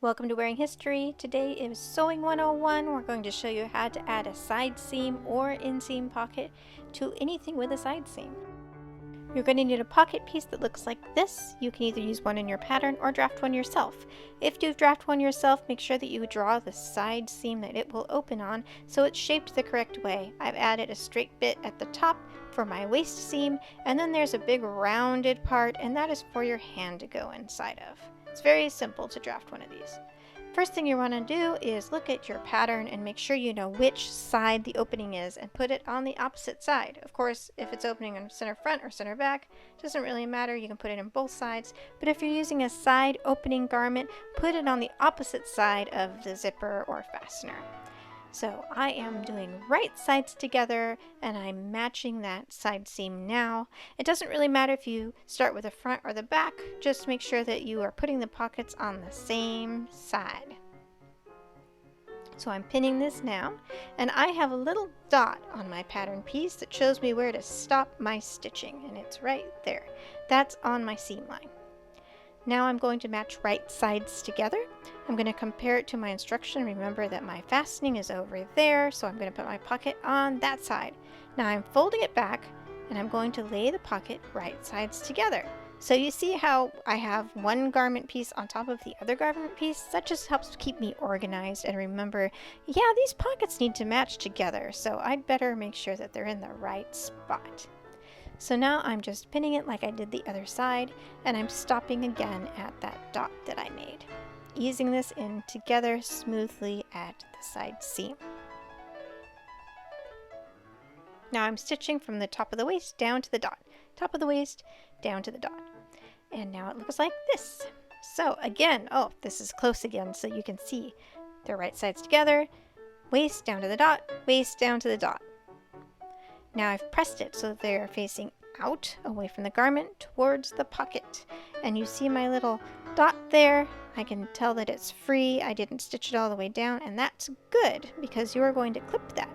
Welcome to Wearing History. Today is Sewing 101. We're going to show you how to add a side seam or inseam pocket to anything with a side seam. You're going to need a pocket piece that looks like this. You can either use one in your pattern or draft one yourself. If you draft one yourself, make sure that you draw the side seam that it will open on so it's shaped the correct way. I've added a straight bit at the top for my waist seam, and then there's a big rounded part, and that is for your hand to go inside of. It's very simple to draft one of these. First thing you want to do is look at your pattern and make sure you know which side the opening is and put it on the opposite side. Of course, if it's opening on center front or center back, it doesn't really matter. You can put it in both sides. But if you're using a side opening garment, put it on the opposite side of the zipper or fastener. So I am doing right sides together and I'm matching that side seam now. It doesn't really matter if you start with the front or the back, just make sure that you are putting the pockets on the same side. So I'm pinning this now, and I have a little dot on my pattern piece that shows me where to stop my stitching, and it's right there. That's on my seam line. Now I'm going to match right sides together. I'm going to compare it to my instruction. Remember that my fastening is over there, so I'm going to put my pocket on that side. Now I'm folding it back, and I'm going to lay the pocket right sides together. So you see how I have one garment piece on top of the other garment piece? That just helps keep me organized and remember, yeah, these pockets need to match together, so I'd better make sure that they're in the right spot. So now I'm just pinning it like I did the other side, and I'm stopping again at that dot that I made, easing this in together smoothly at the side seam. Now I'm stitching from the top of the waist down to the dot, top of the waist down to the dot, and now it looks like this. So again, oh, this is close again so you can see they're right sides together, waist down to the dot, waist down to the dot. Now I've pressed it so that they are facing out, away from the garment, towards the pocket. And you see my little dot there. I can tell that it's free. I didn't stitch it all the way down, and that's good because you are going to clip that.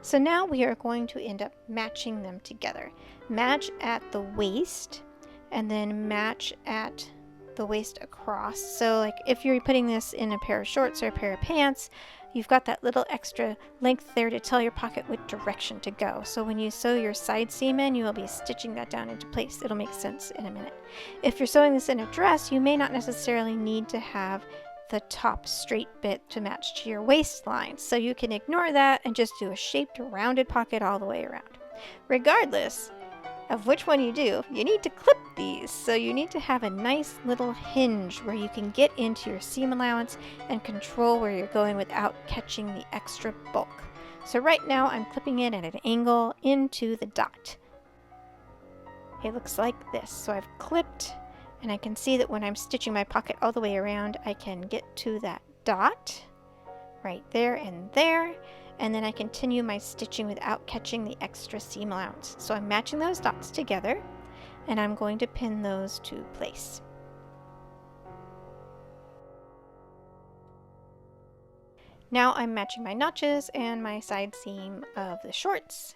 So now we are going to end up matching them together. Match at the waist, and then match at the waist across. So like if you're putting this in a pair of shorts or a pair of pants, you've got that little extra length there to tell your pocket what direction to go. So when you sew your side seam in, you will be stitching that down into place. It'll make sense in a minute. If you're sewing this in a dress, you may not necessarily need to have the top straight bit to match to your waistline. So you can ignore that and just do a shaped rounded pocket all the way around. Regardless of which one you do, you need to clip these. So you need to have a nice little hinge where you can get into your seam allowance and control where you're going without catching the extra bulk. So right now I'm clipping it at an angle into the dot. It looks like this. So I've clipped, and I can see that when I'm stitching my pocket all the way around, I can get to that dot right there and there. And then I continue my stitching without catching the extra seam allowance. So I'm matching those dots together, and I'm going to pin those to place. Now I'm matching my notches and my side seam of the shorts.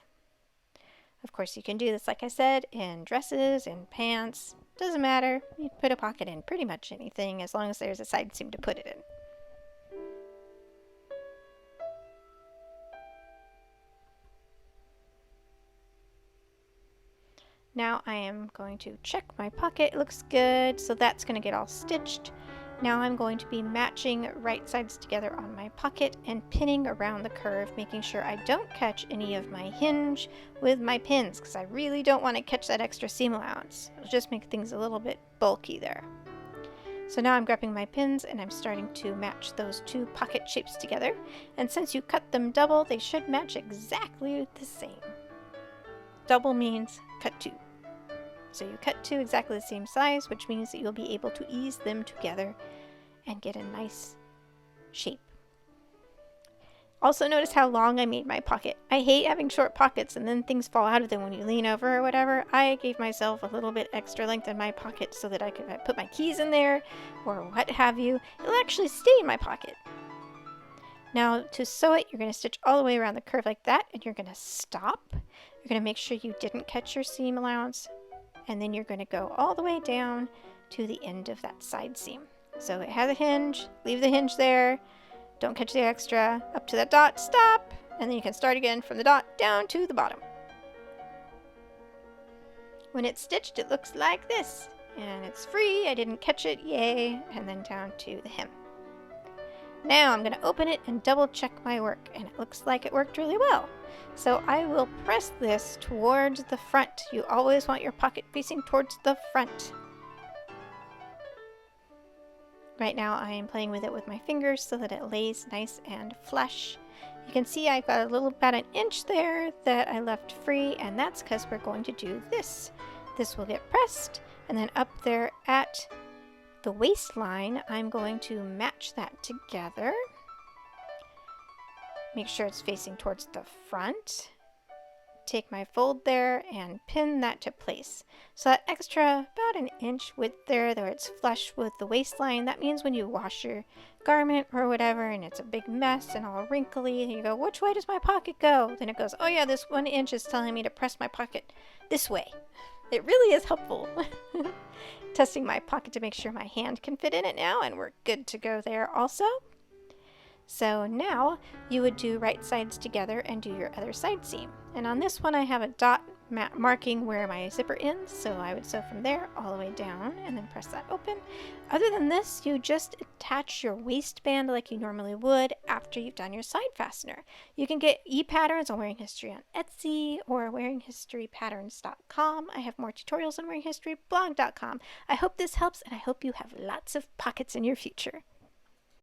Of course, you can do this, like I said, in dresses, in pants. Doesn't matter. You can put a pocket in pretty much anything as long as there's a side seam to put it in. Now I am going to check my pocket. It looks good, so that's going to get all stitched. Now I'm going to be matching right sides together on my pocket and pinning around the curve, making sure I don't catch any of my hinge with my pins, because I really don't want to catch that extra seam allowance. It'll just make things a little bit bulky there. So now I'm grabbing my pins and I'm starting to match those two pocket shapes together. And since you cut them double, they should match exactly the same. Double means cut two. So you cut two exactly the same size, which means that you'll be able to ease them together and get a nice shape. Also notice how long I made my pocket. I hate having short pockets and then things fall out of them when you lean over or whatever. I gave myself a little bit extra length in my pocket so that I could put my keys in there or what have you. It'll actually stay in my pocket. Now to sew it, you're going to stitch all the way around the curve like that, and you're going to stop. You're going to make sure you didn't catch your seam allowance, and then you're going to go all the way down to the end of that side seam. So it has a hinge, leave the hinge there, don't catch the extra, up to that dot, stop, and then you can start again from the dot down to the bottom. When it's stitched, it looks like this, and it's free, I didn't catch it, yay, and then down to the hem. Now I'm going to open it and double check my work, and it looks like it worked really well. So I will press this towards the front. You always want your pocket facing towards the front. Right now I am playing with it with my fingers so that it lays nice and flush. You can see I've got a little about an inch there that I left free, and that's because we're going to do this. This will get pressed, and then up there at the waistline I'm going to match that together. Make sure it's facing towards the front. Take my fold there and pin that to place. So that extra about an inch width there where it's flush with the waistline, that means when you wash your garment or whatever and it's a big mess and all wrinkly and you go, which way does my pocket go? Then it goes, oh yeah, this 1 inch is telling me to press my pocket this way. It really is helpful. Testing my pocket to make sure my hand can fit in it now, and we're good to go there also. So now you would do right sides together and do your other side seam. And on this one I have a dot marking where my zipper ends, so I would sew from there all the way down and then press that open. Other than this, you just attach your waistband like you normally would after you've done your side fastener. You can get e-patterns on Wearing History on Etsy or wearinghistorypatterns.com. I have more tutorials on wearinghistoryblog.com. I hope this helps, and I hope you have lots of pockets in your future.